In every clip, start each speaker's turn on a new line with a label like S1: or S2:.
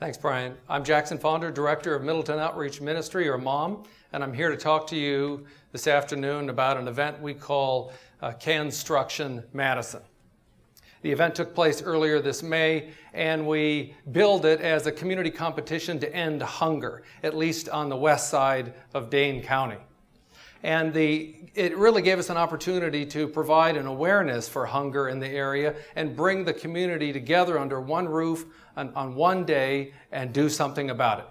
S1: Thanks, Brian. I'm Jackson Fonder, Director of Middleton Outreach Ministry, or MOM, and I'm here to talk to you this afternoon about an event we call CANstruction Madison. The event took place earlier this May, and we billed it as a community competition to end hunger, at least on the west side of Dane County. And it really gave us an opportunity to provide an awareness for hunger in the area and bring the community together under one roof on one day and do something about it.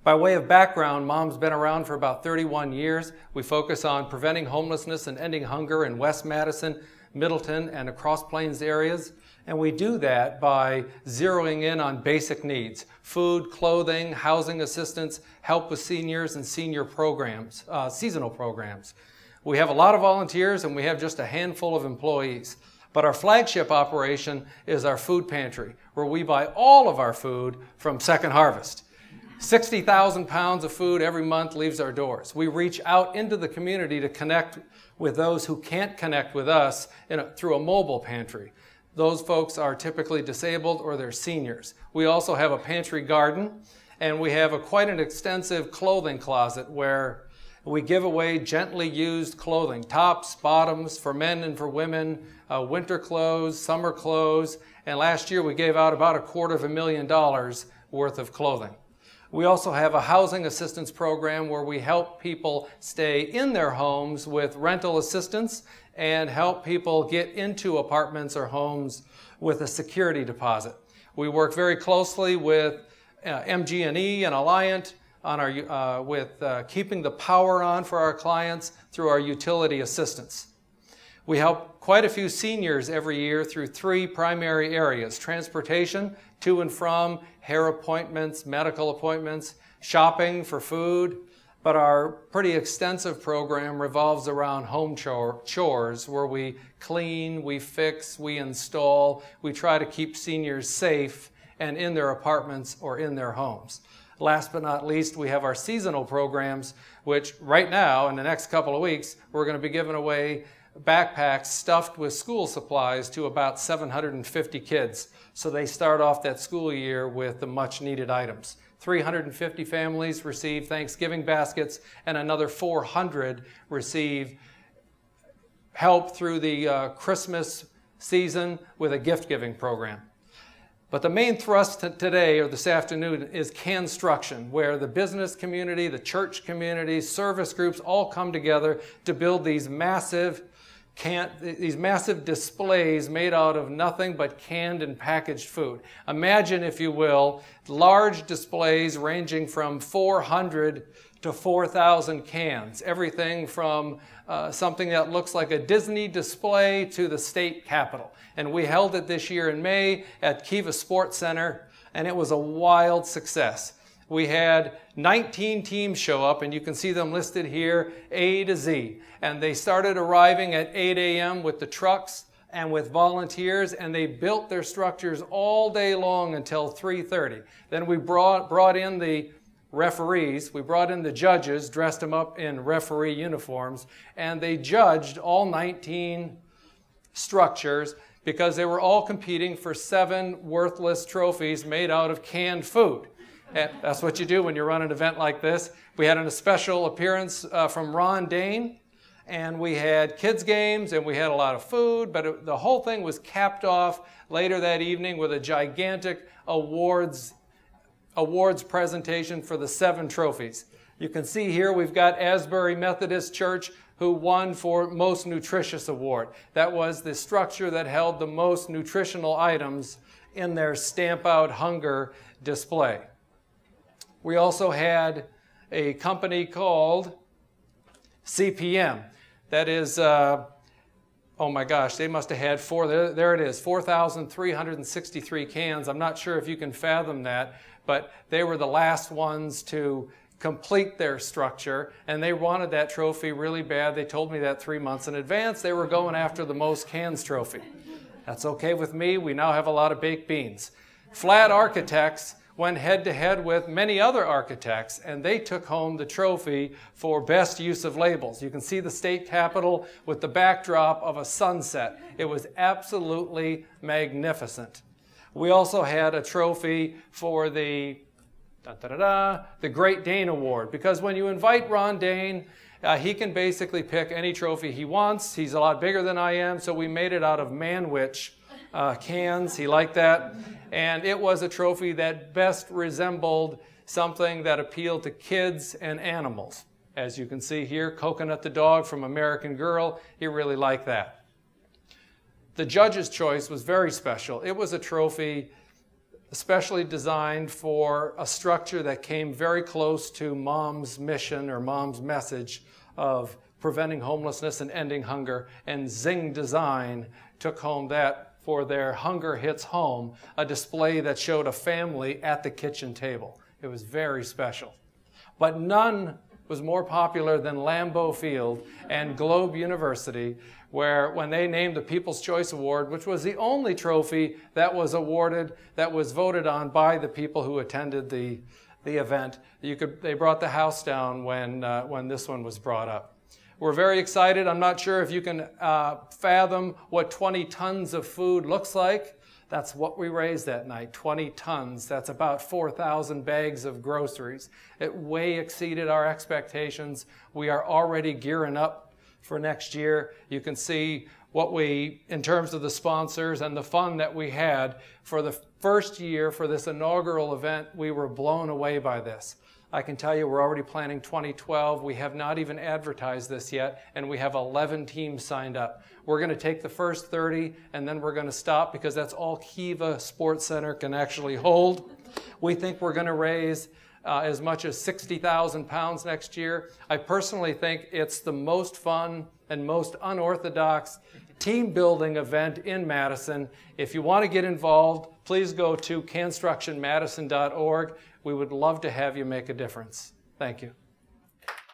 S1: By way of background, MOM's been around for about 31 years. We focus on preventing homelessness and ending hunger in West Madison, Middleton, and across Plains areas. And we do that by zeroing in on basic needs: food, clothing, housing assistance, help with seniors, and senior programs, seasonal programs. We have a lot of volunteers, and we have just a handful of employees. But our flagship operation is our food pantry, where we buy all of our food from Second Harvest. 60,000 pounds of food every month leaves our doors. We reach out into the community to connect with those who can't connect with us through a mobile pantry. Those folks are typically disabled or they're seniors. We also have a pantry garden, and we have quite an extensive clothing closet where we give away gently used clothing, tops, bottoms, for men and for women, winter clothes, summer clothes, and last year we gave out about $250,000 worth of clothing. We also have a housing assistance program where we help people stay in their homes with rental assistance and help people get into apartments or homes with a security deposit. We work very closely with MG&E and Alliant on with keeping the power on for our clients through our utility assistance. We help quite a few seniors every year through 3 primary areas: transportation, to and from, hair appointments, medical appointments, shopping for food. But our pretty extensive program revolves around home chores, where we clean, we fix, we install. We try to keep seniors safe and in their apartments or in their homes. Last but not least, we have our seasonal programs, which right now, in the next couple of weeks, we're going to be giving away backpacks stuffed with school supplies to about 750 kids. So they start off that school year with the much needed items. 350 families receive Thanksgiving baskets, and another 400 receive help through the Christmas season with a gift-giving program. But the main thrust today, or this afternoon, is CANstruction, where the business community, the church community, service groups all come together to build these massive displays made out of nothing but canned and packaged food. Imagine, if you will, large displays ranging from 400 to 4,000 cans. Everything from something that looks like a Disney display to the state capitol. And we held it this year in May at Kiva Sports Center, and it was a wild success. We had 19 teams show up, and you can see them listed here, A to Z. And they started arriving at 8 a.m. with the trucks and with volunteers, and they built their structures all day long until 3:30. Then we brought in the referees, we brought in the judges, dressed them up in referee uniforms, and they judged all 19 structures because they were all competing for 7 worthless trophies made out of canned food. And that's what you do when you run an event like this. We had a special appearance from Ron Dane, and we had kids games, and we had a lot of food, but the whole thing was capped off later that evening with a gigantic awards presentation for the 7 trophies. You can see here we've got Asbury Methodist Church, who won for Most Nutritious Award. That was the structure that held the most nutritional items in their Stamp Out Hunger display. We also had a company called CPM. That is, oh my gosh, they must have had there it is, 4,363 cans. I'm not sure if you can fathom that, but they were the last ones to complete their structure, and they wanted that trophy really bad. They told me that 3 months in advance. They were going after the most cans trophy. That's okay with me. We now have a lot of baked beans. Flat Architects went head-to-head with many other architects, and they took home the trophy for best use of labels. You can see the state capitol with the backdrop of a sunset. It was absolutely magnificent. We also had a trophy for the the Great Dane Award. Because when you invite Ron Dane, he can basically pick any trophy he wants. He's a lot bigger than I am, so we made it out of Manwich cans. He liked that. And it was a trophy that best resembled something that appealed to kids and animals. As you can see here, Coconut the dog from American Girl, he really liked that. The judge's choice was very special. It was a trophy especially designed for a structure that came very close to Mom's mission or Mom's message of preventing homelessness and ending hunger. And Zing Design took home that for their Hunger Hits Home, a display that showed a family at the kitchen table. It was very special. But none was more popular than Lambeau Field and Globe University, where when they named the People's Choice Award, which was the only trophy that was awarded, that was voted on by the people who attended the event, they brought the house down when this one was brought up. We're very excited. I'm not sure if you can fathom what 20 tons of food looks like. That's what we raised that night, 20 tons. That's about 4,000 bags of groceries. It way exceeded our expectations. We are already gearing up for next year. You can see what in terms of the sponsors and the fun that we had for the first year for this inaugural event, we were blown away by this. I can tell you we're already planning 2012. We have not even advertised this yet, and we have 11 teams signed up. We're going to take the first 30, and then we're going to stop because that's all Kiva Sports Center can actually hold. We think we're going to raise as much as 60,000 pounds next year. I personally think it's the most fun and most unorthodox team building event in Madison. If you want to get involved, please go to CANstructionMadison.org. We would love to have you make a difference. Thank you.